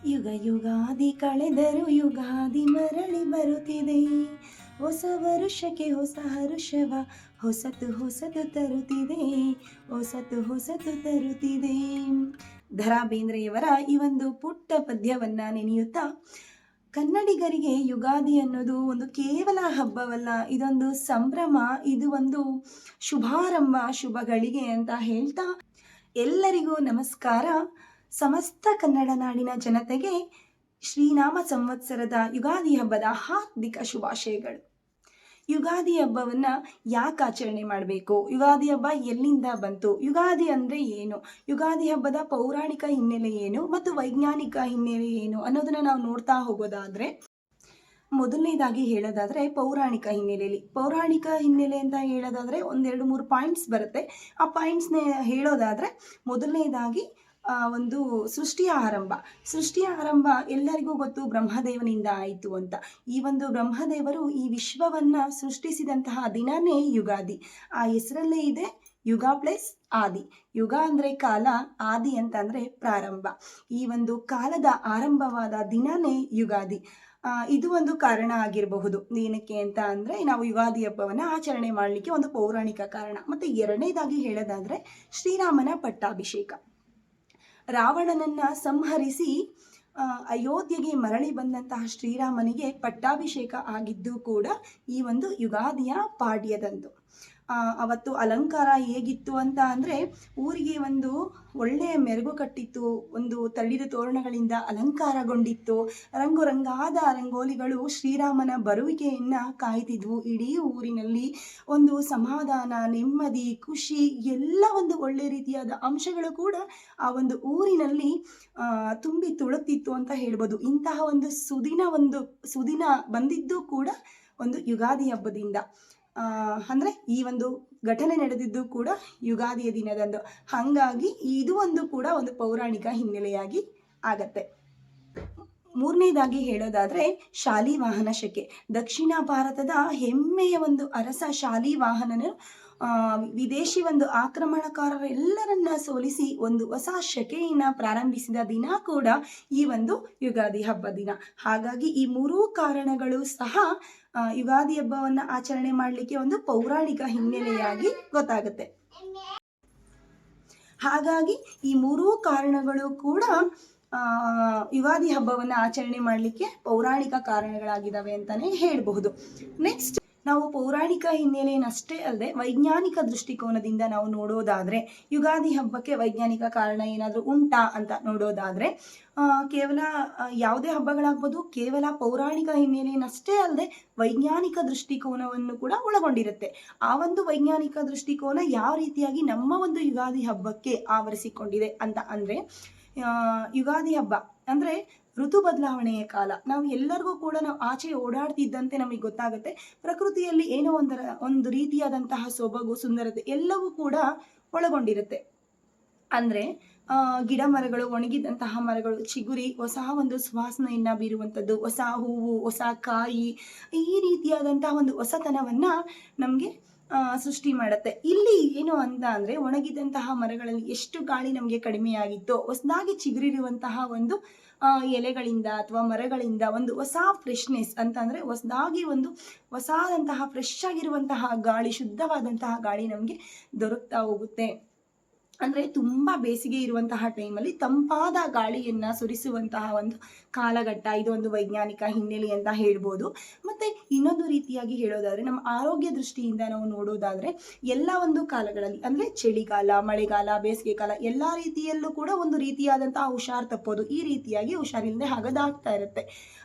ಯುಗ ಯುಗಾದಿ ಕಳೆದರು ಯುಗಾದಿ ಮರಳಿ ಬರುತ್ತಿದೆ. ಹೊಸ ವರುಷಕ್ಕೆ ಹೊಸ ಹರುಷವ ಹೊಸತು ಹೊಸತು ತರುತ್ತಿದೆ. ಹೊಸತು ಹೊಸತು ತರುತ್ತಿದೆ. ದ.ರಾ ಬೇಂದ್ರೆಯವರ ಈ ಒಂದು ಪುಟ್ಟ ಪದ್ಯವನ್ನ ನೆನೆಯುತ್ತಾ, ಕನ್ನಡಿಗರಿಗೆ ಯುಗಾದಿ ಅನ್ನೋದು ಒಂದು ಕೇವಲ ಹಬ್ಬವಲ್ಲ, ಇದೊಂದು ಸಂಭ್ರಮ, ಇದು ಒಂದು ಶುಭಾರಂಭ, ಶುಭಗಳಿಗೆ ಅಂತ ಹೇಳ್ತಾ ಎಲ್ಲರಿಗೂ ನಮಸ್ಕಾರ. ಸಮಸ್ತ ಕನ್ನಡ ನಾಡಿನ ಜನತೆಗೆ ಶ್ರೀನಾಮ ಸಂವತ್ಸರದ ಯುಗಾದಿ ಹಬ್ಬದ ಹಾರ್ದಿಕ ಶುಭಾಶಯಗಳು. ಯುಗಾದಿ ಹಬ್ಬವನ್ನ ಯಾಕೆ ಆಚರಣೆ ಮಾಡಬೇಕು, ಯುಗಾದಿ ಹಬ್ಬ ಎಲ್ಲಿಂದ ಬಂತು, ಯುಗಾದಿ ಅಂದ್ರೆ ಏನು, ಯುಗಾದಿ ಹಬ್ಬದ ಪೌರಾಣಿಕ ಹಿನ್ನೆಲೆ ಏನು ಮತ್ತು ವೈಜ್ಞಾನಿಕ ಹಿನ್ನೆಲೆ ಏನು ಅನ್ನೋದನ್ನ ನಾವು ನೋಡ್ತಾ ಹೋಗೋದಾದ್ರೆ, ಮೊದಲನೇದಾಗಿ ಹೇಳೋದಾದ್ರೆ ಪೌರಾಣಿಕ ಹಿನ್ನೆಲೆ ಅಂತ ಹೇಳೋದಾದ್ರೆ ಒಂದೆರಡು ಮೂರು ಪಾಯಿಂಟ್ಸ್ ಬರುತ್ತೆ. ಆ ಪಾಯಿಂಟ್ಸ್ನ ಹೇಳೋದಾದ್ರೆ, ಮೊದಲನೇದಾಗಿ ಒಂದು ಸೃಷ್ಟಿಯ ಆರಂಭ ಎಲ್ಲರಿಗೂ ಗೊತ್ತು, ಬ್ರಹ್ಮದೇವನಿಂದ ಆಯಿತು ಅಂತ. ಈ ಒಂದು ಬ್ರಹ್ಮದೇವರು ಈ ವಿಶ್ವವನ್ನ ಸೃಷ್ಟಿಸಿದಂತಹ ದಿನನೇ ಯುಗಾದಿ. ಆ ಹೆಸರಲ್ಲೇ ಇದೆ ಯುಗ ಪ್ಲಸ್ ಆದಿ. ಯುಗ ಅಂದ್ರೆ ಕಾಲ, ಆದಿ ಅಂತಂದ್ರೆ ಪ್ರಾರಂಭ. ಈ ಒಂದು ಕಾಲದ ಆರಂಭವಾದ ದಿನನೇ ಯುಗಾದಿ. ಇದು ಒಂದು ಕಾರಣ ಆಗಿರಬಹುದು. ಏನಕ್ಕೆ ಅಂತ ಅಂದ್ರೆ, ನಾವು ಯುಗಾದಿ ಹಬ್ಬವನ್ನ ಆಚರಣೆ ಮಾಡಲಿಕ್ಕೆ ಒಂದು ಪೌರಾಣಿಕ ಕಾರಣ. ಮತ್ತೆ ಎರಡನೇದಾಗಿ ಹೇಳೋದಾದ್ರೆ ಶ್ರೀರಾಮನ ಪಟ್ಟಾಭಿಷೇಕ. ರಾವಣನನ್ನ ಸಂಹರಿಸಿ ಅಯೋಧ್ಯೆಗೆ ಮರಳಿ ಬಂದಂತಹ ಶ್ರೀರಾಮನಿಗೆ ಪಟ್ಟಾಭಿಷೇಕ ಆಗಿದ್ದು ಕೂಡ ಈ ಒಂದು ಯುಗಾದಿಯ ಪಾಡ್ಯದಂದು. ಅವತ್ತು ಅಲಂಕಾರ ಹೇಗಿತ್ತು ಅಂತ ಅಂದರೆ, ಊರಿಗೆ ಒಂದು ಒಳ್ಳೆಯ ಮೆರುಗು ಕಟ್ಟಿತ್ತು, ಒಂದು ತಳ್ಳಿದ ತೋರಣಗಳಿಂದ ಅಲಂಕಾರಗೊಂಡಿತ್ತು, ರಂಗಾದ ರಂಗೋಲಿಗಳು ಶ್ರೀರಾಮನ ಬರುವಿಕೆಯನ್ನು ಕಾಯ್ತಿದ್ವು. ಇಡೀ ಊರಿನಲ್ಲಿ ಒಂದು ಸಮಾಧಾನ, ನೆಮ್ಮದಿ, ಖುಷಿ ಎಲ್ಲ ಒಂದು ಒಳ್ಳೆ ರೀತಿಯಾದ ಅಂಶಗಳು ಕೂಡ ಆ ಒಂದು ಊರಿನಲ್ಲಿ ತುಂಬಿ ತುಳುಕ್ತಿತ್ತು ಅಂತ ಹೇಳ್ಬೋದು. ಇಂತಹ ಒಂದು ಸುದಿನ ಬಂದಿದ್ದು ಕೂಡ ಒಂದು ಯುಗಾದಿ ಹಬ್ಬದಿಂದ. ಅಂದರೆ ಈ ಒಂದು ಘಟನೆ ನಡೆದಿದ್ದು ಕೂಡ ಯುಗಾದಿಯ ದಿನದಂದು. ಹಾಗಾಗಿ ಇದು ಒಂದು ಕೂಡ ಒಂದು ಪೌರಾಣಿಕ ಹಿನ್ನೆಲೆಯಾಗಿ ಆಗತ್ತೆ. ಮೂರನೇದಾಗಿ ಹೇಳೋದಾದ್ರೆ ಶಾಲಿವಾಹನ ಶಕೆ. ದಕ್ಷಿಣ ಭಾರತದ ಹೆಮ್ಮೆಯ ಒಂದು ಅರಸ ಶಾಲಿವಾಹನನು ವಿದೇಶಿ ಒಂದು ಆಕ್ರಮಣಕಾರರೆಲ್ಲರನ್ನ ಸೋಲಿಸಿ ಒಂದು ಹೊಸ ಶಕೆಯನ್ನ ಪ್ರಾರಂಭಿಸಿದ ದಿನ ಕೂಡ ಈ ಒಂದು ಯುಗಾದಿ ಹಬ್ಬ ದಿನ. ಹಾಗಾಗಿ ಈ ಮೂರೂ ಕಾರಣಗಳು ಸಹ ಯುಗಾದಿ ಹಬ್ಬವನ್ನ ಆಚರಣೆ ಮಾಡಲಿಕ್ಕೆ ಒಂದು ಪೌರಾಣಿಕ ಹಿನ್ನೆಲೆಯಾಗಿ ಗೊತ್ತಾಗುತ್ತೆ. ಹಾಗಾಗಿ ಈ ಮೂರೂ ಕಾರಣಗಳು ಕೂಡ ಯುಗಾದಿ ಹಬ್ಬವನ್ನ ಆಚರಣೆ ಮಾಡಲಿಕ್ಕೆ ಪೌರಾಣಿಕ ಕಾರಣಗಳಾಗಿದ್ದಾವೆ ಅಂತಾನೆ ಹೇಳಬಹುದು. ನೆಕ್ಸ್ಟ್, ನಾವು ಪೌರಾಣಿಕ ಹಿನ್ನೆಲೆಯನ್ನಷ್ಟೇ ಅಲ್ಲದೆ ವೈಜ್ಞಾನಿಕ ದೃಷ್ಟಿಕೋನದಿಂದ ನಾವು ನೋಡೋದಾದ್ರೆ, ಯುಗಾದಿ ಹಬ್ಬಕ್ಕೆ ವೈಜ್ಞಾನಿಕ ಕಾರಣ ಏನಾದರೂ ಉಂಟಾ ಅಂತ ನೋಡೋದಾದ್ರೆ, ಕೇವಲ ಯಾವುದೇ ಹಬ್ಬಗಳಾಗ್ಬೋದು, ಕೇವಲ ಪೌರಾಣಿಕ ಹಿನ್ನೆಲೆಯನ್ನಷ್ಟೇ ಅಲ್ಲದೆ ವೈಜ್ಞಾನಿಕ ದೃಷ್ಟಿಕೋನವನ್ನು ಕೂಡ ಒಳಗೊಂಡಿರುತ್ತೆ. ಆ ಒಂದು ವೈಜ್ಞಾನಿಕ ದೃಷ್ಟಿಕೋನ ಯಾವ ರೀತಿಯಾಗಿ ನಮ್ಮ ಒಂದು ಯುಗಾದಿ ಹಬ್ಬಕ್ಕೆ ಆವರಿಸಿಕೊಂಡಿದೆ ಅಂತ ಅಂದ್ರೆ, ಯುಗಾದಿ ಹಬ್ಬ ಅಂದ್ರೆ ಋತು ಬದಲಾವಣೆಯ ಕಾಲ. ನಾವು ಎಲ್ಲರಿಗೂ ಕೂಡ ನಾವು ಆಚೆ ಓಡಾಡ್ತಿದ್ದಂತೆ ನಮಗೆ ಗೊತ್ತಾಗುತ್ತೆ, ಪ್ರಕೃತಿಯಲ್ಲಿ ಏನೋ ಒಂದು ರೀತಿಯಾದಂತಹ ಸೊಬಗು, ಸುಂದರತೆ ಎಲ್ಲವೂ ಕೂಡ ಒಳಗೊಂಡಿರುತ್ತೆ. ಅಂದ್ರೆ ಗಿಡ ಮರಗಳು, ಒಣಗಿದಂತಹ ಮರಗಳು ಚಿಗುರಿ ಹೊಸ ಒಂದು ಸುವಾಸನೆಯನ್ನ ಬೀರುವಂಥದ್ದು, ಹೊಸ ಹೂವು, ಹೊಸ ಕಾಯಿ, ಈ ರೀತಿಯಾದಂತಹ ಒಂದು ಹೊಸತನವನ್ನ ನಮಗೆ ಸೃಷ್ಟಿ ಮಾಡುತ್ತೆ. ಇಲ್ಲಿ ಏನು ಅಂತ ಅಂದ್ರೆ, ಒಣಗಿದಂತಹ ಮರಗಳಲ್ಲಿ ಎಷ್ಟು ಗಾಳಿ ನಮಗೆ ಕಡಿಮೆಯಾಗಿತ್ತೋ, ಹೊಸದಾಗಿ ಚಿಗುರಿರುವಂತಹ ಒಂದು ಎಲೆಗಳಿಂದ ಅಥವಾ ಮರಗಳಿಂದ ಒಂದು ಹೊಸ ಫ್ರೆಶ್ನೆಸ್ ಅಂತಂದ್ರೆ, ಹೊಸದಾಗಿ ಒಂದು ಹೊಸದಂತಹ ಫ್ರೆಶ್ ಆಗಿರುವಂತಹ ಗಾಳಿ, ಶುದ್ಧವಾದಂತಹ ಗಾಳಿ ನಮಗೆ ದೊರಕ್ತಾ ಹೋಗುತ್ತೆ. ಅಂದ್ರೆ ತುಂಬಾ ಬೇಸಿಗೆ ಇರುವಂತಹ ಟೈಮಲ್ಲಿ ತಂಪಾದ ಗಾಳಿಯನ್ನ ಸುರಿಸುವಂತಹ ಒಂದು ಕಾಲಘಟ್ಟ ಇದು. ಒಂದು ವೈಜ್ಞಾನಿಕ ಹಿನ್ನೆಲೆ ಅಂತ ಹೇಳ್ಬೋದು. ಮತ್ತೆ ಇನ್ನೊಂದು ರೀತಿಯಾಗಿ ಹೇಳೋದಾದ್ರೆ, ನಮ್ಮ ಆರೋಗ್ಯ ದೃಷ್ಟಿಯಿಂದ ನಾವು ನೋಡೋದಾದ್ರೆ, ಎಲ್ಲ ಒಂದು ಕಾಲಗಳಲ್ಲಿ ಅಂದ್ರೆ ಚಳಿಗಾಲ, ಮಳೆಗಾಲ, ಬೇಸಿಗೆ ಕಾಲ ಎಲ್ಲಾ ರೀತಿಯಲ್ಲೂ ಕೂಡ ಒಂದು ರೀತಿಯಾದಂತಹ ಹುಷಾರ್ ತಪ್ಪೋದು, ಈ ರೀತಿಯಾಗಿ ಹುಷಾರಿಲ್ಲದೆ ಆಗದಾಗ್ತಾ ಇರುತ್ತೆ.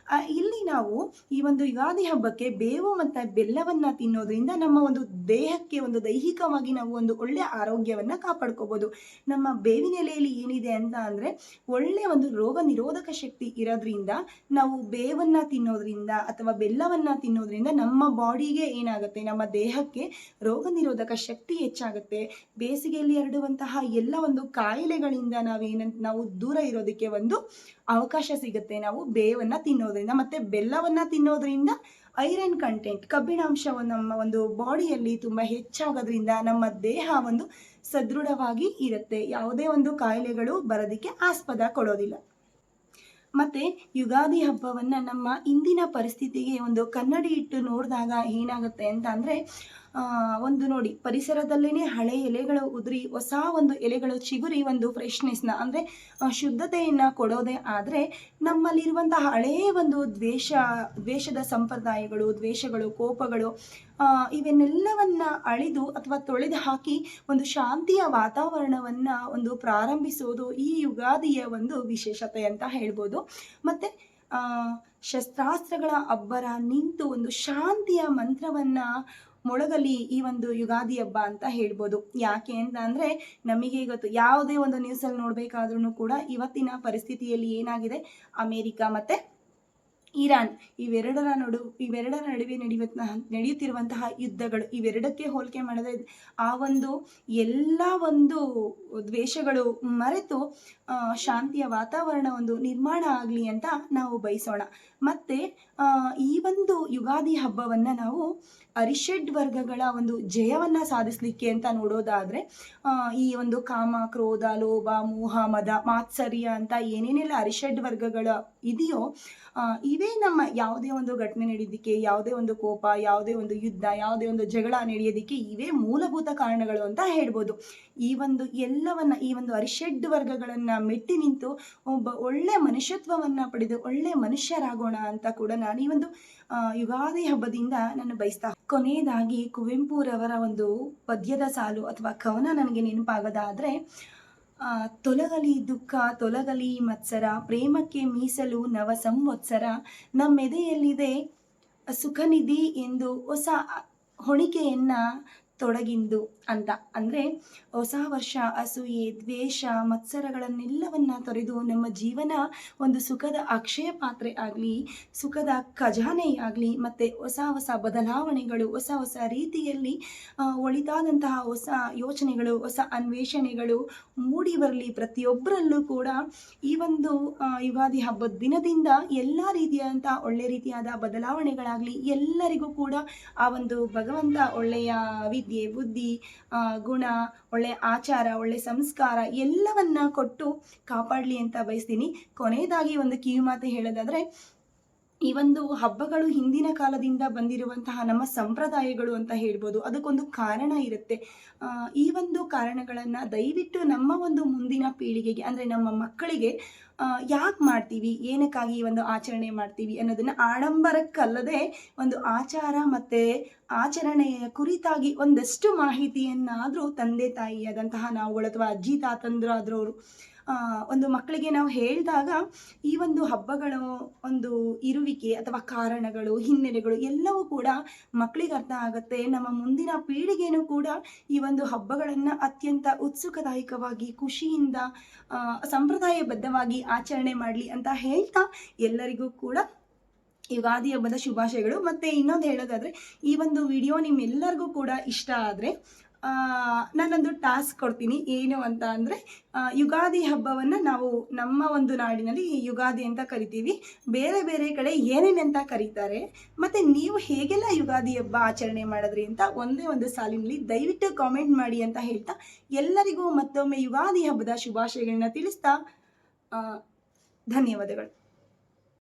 ಇಲ್ಲಿ ನಾವು ಈ ಒಂದು ಯುಗಾದಿ ಹಬ್ಬಕ್ಕೆ ಬೇವು ಮತ್ತು ಬೆಲ್ಲವನ್ನ ತಿನ್ನೋದ್ರಿಂದ ನಮ್ಮ ಒಂದು ದೇಹಕ್ಕೆ ಒಂದು ದೈಹಿಕವಾಗಿ ನಾವು ಒಂದು ಒಳ್ಳೆಯ ಆರೋಗ್ಯವನ್ನ ಕಾಪಾಡ್ಕೋಬಹುದು. ನಮ್ಮ ಬೇವಿನ ಎಲೆಯಲ್ಲಿ ಏನಿದೆ ಅಂತ ಅಂದ್ರೆ, ಒಳ್ಳೆ ಒಂದು ರೋಗ ನಿರೋಧಕ ಶಕ್ತಿ ಇರೋದ್ರಿಂದ ನಾವು ಬೇವನ್ನ ತಿನ್ನೋದ್ರಿಂದ ಅಥವಾ ಬೆಲ್ಲವನ್ನ ತಿನ್ನೋದ್ರಿಂದ ನಮ್ಮ ಬಾಡಿಗೆ ಏನಾಗುತ್ತೆ, ನಮ್ಮ ದೇಹಕ್ಕೆ ರೋಗ ನಿರೋಧಕ ಶಕ್ತಿ ಹೆಚ್ಚಾಗುತ್ತೆ. ಬೇಸಿಗೆಯಲ್ಲಿ ಹರಡುವಂತಹ ಎಲ್ಲ ಒಂದು ಕಾಯಿಲೆಗಳಿಂದ ನಾವು ದೂರ ಇರೋದಕ್ಕೆ ಒಂದು ಅವಕಾಶ ಸಿಗುತ್ತೆ, ನಾವು ಬೇವನ್ನ ತಿನ್ನೋದ್ರಿಂದ. ಮತ್ತೆ ಬೆಲ್ಲವನ್ನ ತಿನ್ನೋದ್ರಿಂದ ಐರನ್ ಕಂಟೆಂಟ್, ಕಬ್ಬಿಣಾಂಶವನ್ನು ನಮ್ಮ ಒಂದು ಬಾಡಿಯಲ್ಲಿ ತುಂಬ ಹೆಚ್ಚಾಗೋದ್ರಿಂದ ನಮ್ಮ ದೇಹ ಒಂದು ಸದೃಢವಾಗಿ ಇರುತ್ತೆ, ಯಾವುದೇ ಒಂದು ಕಾಯಿಲೆಗಳು ಬರೋದಕ್ಕೆ ಆಸ್ಪದ ಕೊಡೋದಿಲ್ಲ. ಮತ್ತು ಯುಗಾದಿ ಹಬ್ಬವನ್ನು ನಮ್ಮ ಇಂದಿನ ಪರಿಸ್ಥಿತಿಗೆ ಒಂದು ಕನ್ನಡಿ ಇಟ್ಟು ನೋಡಿದಾಗ ಏನಾಗುತ್ತೆ ಅಂತ ಅಂದರೆ, ಒಂದು ನೋಡಿ, ಪರಿಸರದಲ್ಲೇ ಹಳೆ ಎಲೆಗಳು ಉದುರಿ ಹೊಸ ಒಂದು ಎಲೆಗಳು ಚಿಗುರಿ ಒಂದು ಫ್ರೆಶ್ನೆಸ್ನ ಅಂದರೆ ಶುದ್ಧತೆಯನ್ನು ಕೊಡೋದೇ ಆದರೆ, ನಮ್ಮಲ್ಲಿರುವಂತಹ ಹಳೆಯ ಒಂದು ದ್ವೇಷದ ಸಂಪ್ರದಾಯಗಳು, ದ್ವೇಷಗಳು, ಕೋಪಗಳು, ಇವನ್ನೆಲ್ಲವನ್ನ ಅಳಿದು ಅಥವಾ ತೊಳೆದು ಹಾಕಿ ಒಂದು ಶಾಂತಿಯ ವಾತಾವರಣವನ್ನು ಒಂದು ಪ್ರಾರಂಭಿಸೋದು ಈ ಯುಗಾದಿಯ ಒಂದು ವಿಶೇಷತೆ ಅಂತ ಹೇಳ್ಬೋದು. ಮತ್ತು ಶಸ್ತ್ರಾಸ್ತ್ರಗಳ ಅಬ್ಬರ ನಿಂತು ಒಂದು ಶಾಂತಿಯ ಮಂತ್ರವನ್ನು ಮೊಳಗಲಿ ಈ ಒಂದು ಯುಗಾದಿ ಹಬ್ಬ ಅಂತ ಹೇಳ್ಬೋದು. ಯಾಕೆ ಅಂತ ಅಂದರೆ, ನಮಗೆ ಗೊತ್ತು, ಯಾವುದೇ ಒಂದು ನ್ಯೂಸಲ್ಲಿ ನೋಡಬೇಕಾದ್ರೂ ಕೂಡ ಇವತ್ತಿನ ಪರಿಸ್ಥಿತಿಯಲ್ಲಿ ಏನಾಗಿದೆ, ಅಮೇರಿಕ ಮತ್ತು ಇರಾನ್ ಇವೆರಡರ ನಡುವೆ ನಡೆಯುತ್ತಿರುವಂತಹ ಯುದ್ಧಗಳು, ಇವೆರಡಕ್ಕೆ ಹೋಲಿಕೆ ಮಾಡಿದ್ರೆ ಆ ಒಂದು ಎಲ್ಲ ಒಂದು ದ್ವೇಷಗಳು ಮರೆತು ಶಾಂತಿಯ ವಾತಾವರಣ ಒಂದು ನಿರ್ಮಾಣ ಆಗಲಿ ಅಂತ ನಾವು ಬಯಸೋಣ. ಮತ್ತು ಈ ಒಂದು ಯುಗಾದಿ ಹಬ್ಬವನ್ನು ನಾವು ಅರಿಷಡ್ ವರ್ಗಗಳ ಒಂದು ಜಯವನ್ನು ಸಾಧಿಸಲಿಕ್ಕೆ ಅಂತ ನೋಡೋದಾದರೆ, ಈ ಒಂದು ಕಾಮ, ಕ್ರೋಧ, ಲೋಭ, ಮೋಹ, ಮದ, ಮಾತ್ಸರ್ಯ ಅಂತ ಏನೇನೆಲ್ಲ ಅರಿಷಡ್ ವರ್ಗಗಳ ಇದೆಯೋ, ಇವೇ ನಮ್ಮ ಯಾವುದೇ ಒಂದು ಘಟನೆ ನಡೆಯೋದಕ್ಕೆ, ಯಾವುದೇ ಒಂದು ಕೋಪ, ಯಾವುದೇ ಒಂದು ಯುದ್ಧ, ಯಾವುದೇ ಒಂದು ಜಗಳ ನಡೆಯೋದಕ್ಕೆ ಇವೇ ಮೂಲಭೂತ ಕಾರಣಗಳು ಅಂತ ಹೇಳ್ಬೋದು. ಈ ಒಂದು ಎಲ್ಲವನ್ನ, ಈ ಒಂದು ಅರಿಷಡ್ ವರ್ಗಗಳನ್ನು ಮೆಟ್ಟಿ ನಿಂತು ಒಬ್ಬ ಒಳ್ಳೆ ಮನುಷ್ಯತ್ವವನ್ನು ಪಡೆದು ಒಳ್ಳೆ ಮನುಷ್ಯರಾಗೋಣ ಅಂತ ಕೂಡ ನಾನು ಈ ಒಂದು ಯುಗಾದಿ ಹಬ್ಬದಿಂದ ನಾನು ಬಯಸ್ತಾ. ಕೊನೆಯದಾಗಿ ಕುವೆಂಪುರವರ ಒಂದು ಪದ್ಯದ ಸಾಲು ಅಥವಾ ಕವನ ನನಗೆ ನೆನಪಾಗೋದಾದರೆ, ತೊಲಗಲಿ ದುಃಖ, ತೊಲಗಲಿ ಮತ್ಸರ, ಪ್ರೇಮಕ್ಕೆ ಮೀಸಲು ನವ ಸಂವತ್ಸರ, ನಮ್ಮೆದೆಯಲ್ಲಿದೆ ಸುಖನಿಧಿ ಎಂದು ಹೊಸ ಹೊಣಿಕೆಯನ್ನು ತೊಡಗಿಂದು ಅಂತ. ಅಂದರೆ ಹೊಸ ವರ್ಷ ಅಸೂಯೆ, ದ್ವೇಷ, ಮತ್ಸರಗಳನ್ನೆಲ್ಲವನ್ನ ತೊರೆದು ನಮ್ಮ ಜೀವನ ಒಂದು ಸುಖದ ಅಕ್ಷಯ ಪಾತ್ರೆ ಆಗಲಿ, ಸುಖದ ಖಜಾನೆ ಆಗಲಿ, ಮತ್ತು ಹೊಸ ಹೊಸ ಬದಲಾವಣೆಗಳು, ಹೊಸ ಹೊಸ ರೀತಿಯಲ್ಲಿ ಒಳಿತಾದಂತಹ ಹೊಸ ಯೋಚನೆಗಳು, ಹೊಸ ಅನ್ವೇಷಣೆಗಳು ಮೂಡಿ ಬರಲಿ ಪ್ರತಿಯೊಬ್ಬರಲ್ಲೂ ಕೂಡ. ಈ ಒಂದು ಯುಗಾದಿ ಹಬ್ಬದ ದಿನದಿಂದ ಎಲ್ಲ ರೀತಿಯಾದಂಥ ಒಳ್ಳೆ ರೀತಿಯಾದ ಬದಲಾವಣೆಗಳಾಗಲಿ, ಎಲ್ಲರಿಗೂ ಕೂಡ ಆ ಒಂದು ಭಗವಂತ ಒಳ್ಳೆಯ ವಿದ್ಯೆ, ಬುದ್ಧಿ, ಗುಣ, ಒಳ್ಳೆಯ ಆಚಾರ, ಒಳ್ಳೆಯ ಸಂಸ್ಕಾರ ಎಲ್ಲವನ್ನ ಕೊಟ್ಟು ಕಾಪಾಡಲಿ ಅಂತ ಬಯಸ್ತೀನಿ. ಕೊನೆಯದಾಗಿ ಒಂದು ಕಿವಿ ಮಾತು ಹೇಳೋದಾದರೆ, ಈ ಒಂದು ಹಬ್ಬಗಳು ಹಿಂದಿನ ಕಾಲದಿಂದ ಬಂದಿರುವಂತಹ ನಮ್ಮ ಸಂಪ್ರದಾಯಗಳು ಅಂತ ಹೇಳ್ಬೋದು. ಅದಕ್ಕೊಂದು ಕಾರಣ ಇರುತ್ತೆ. ಈ ಒಂದು ಕಾರಣಗಳನ್ನು ದಯವಿಟ್ಟು ನಮ್ಮ ಒಂದು ಮುಂದಿನ ಪೀಳಿಗೆಗೆ, ಅಂದರೆ ನಮ್ಮ ಮಕ್ಕಳಿಗೆ ಯಾಕೆ ಮಾಡ್ತೀವಿ, ಏನಕ್ಕಾಗಿ ಈ ಒಂದು ಆಚರಣೆ ಮಾಡ್ತೀವಿ ಅನ್ನೋದನ್ನು ಆಡಂಬರಕ್ಕಲ್ಲದೆ ಒಂದು ಆಚಾರ ಮತ್ತು ಆಚರಣೆಯ ಕುರಿತಾಗಿ ಒಂದಷ್ಟು ಮಾಹಿತಿಯನ್ನಾದರೂ ತಂದೆ ತಾಯಿಯಾದಂತಹ ನಾವುಗಳು ಅಥವಾ ಅಜ್ಜಿ ತಾತಂದ್ರು ಆದ್ರವರು ಒಂದು ಮಕ್ಕಳಿಗೆ ನಾವು ಹೇಳಿದಾಗ ಈ ಒಂದು ಹಬ್ಬಗಳ ಒಂದು ಇರುವಿಕೆ ಅಥವಾ ಕಾರಣಗಳು, ಹಿನ್ನೆಲೆಗಳು ಎಲ್ಲವೂ ಕೂಡ ಮಕ್ಕಳಿಗೆ ಅರ್ಥ ಆಗುತ್ತೆ. ನಮ್ಮ ಮುಂದಿನ ಪೀಳಿಗೆನೂ ಕೂಡ ಈ ಒಂದು ಹಬ್ಬಗಳನ್ನು ಅತ್ಯಂತ ಉತ್ಸುಕದಾಯಕವಾಗಿ, ಖುಷಿಯಿಂದ, ಸಂಪ್ರದಾಯಬದ್ಧವಾಗಿ ಆಚರಣೆ ಮಾಡಲಿ ಅಂತ ಹೇಳ್ತಾ ಎಲ್ಲರಿಗೂ ಕೂಡ ಯುಗಾದಿ ಹಬ್ಬದ ಶುಭಾಶಯಗಳು. ಮತ್ತು ಇನ್ನೊಂದು ಹೇಳೋದಾದರೆ, ಈ ಒಂದು ವಿಡಿಯೋ ನಿಮ್ಮೆಲ್ಲರಿಗೂ ಕೂಡ ಇಷ್ಟ ಆದರೆ ನಾನೊಂದು ಟಾಸ್ಕ್ ಕೊಡ್ತೀನಿ. ಏನು ಅಂತ ಅಂದರೆ, ಯುಗಾದಿ ಹಬ್ಬವನ್ನು ನಾವು ನಮ್ಮ ಒಂದು ನಾಡಿನಲ್ಲಿ ಯುಗಾದಿ ಅಂತ ಕರಿತೀವಿ, ಬೇರೆ ಬೇರೆ ಕಡೆ ಏನೇನಂತ ಕರೀತಾರೆ, ಮತ್ತು ನೀವು ಹೇಗೆಲ್ಲ ಯುಗಾದಿ ಹಬ್ಬ ಆಚರಣೆ ಮಾಡಿದ್ರಿ ಅಂತ ಒಂದೇ ಒಂದು ಸಾಲಿನಲ್ಲಿ ದಯವಿಟ್ಟು ಕಾಮೆಂಟ್ ಮಾಡಿ ಅಂತ ಹೇಳ್ತಾ ಎಲ್ಲರಿಗೂ ಮತ್ತೊಮ್ಮೆ ಯುಗಾದಿ ಹಬ್ಬದ ಶುಭಾಶಯಗಳನ್ನ ತಿಳಿಸ್ತಾ ಧನ್ಯವಾದಗಳು.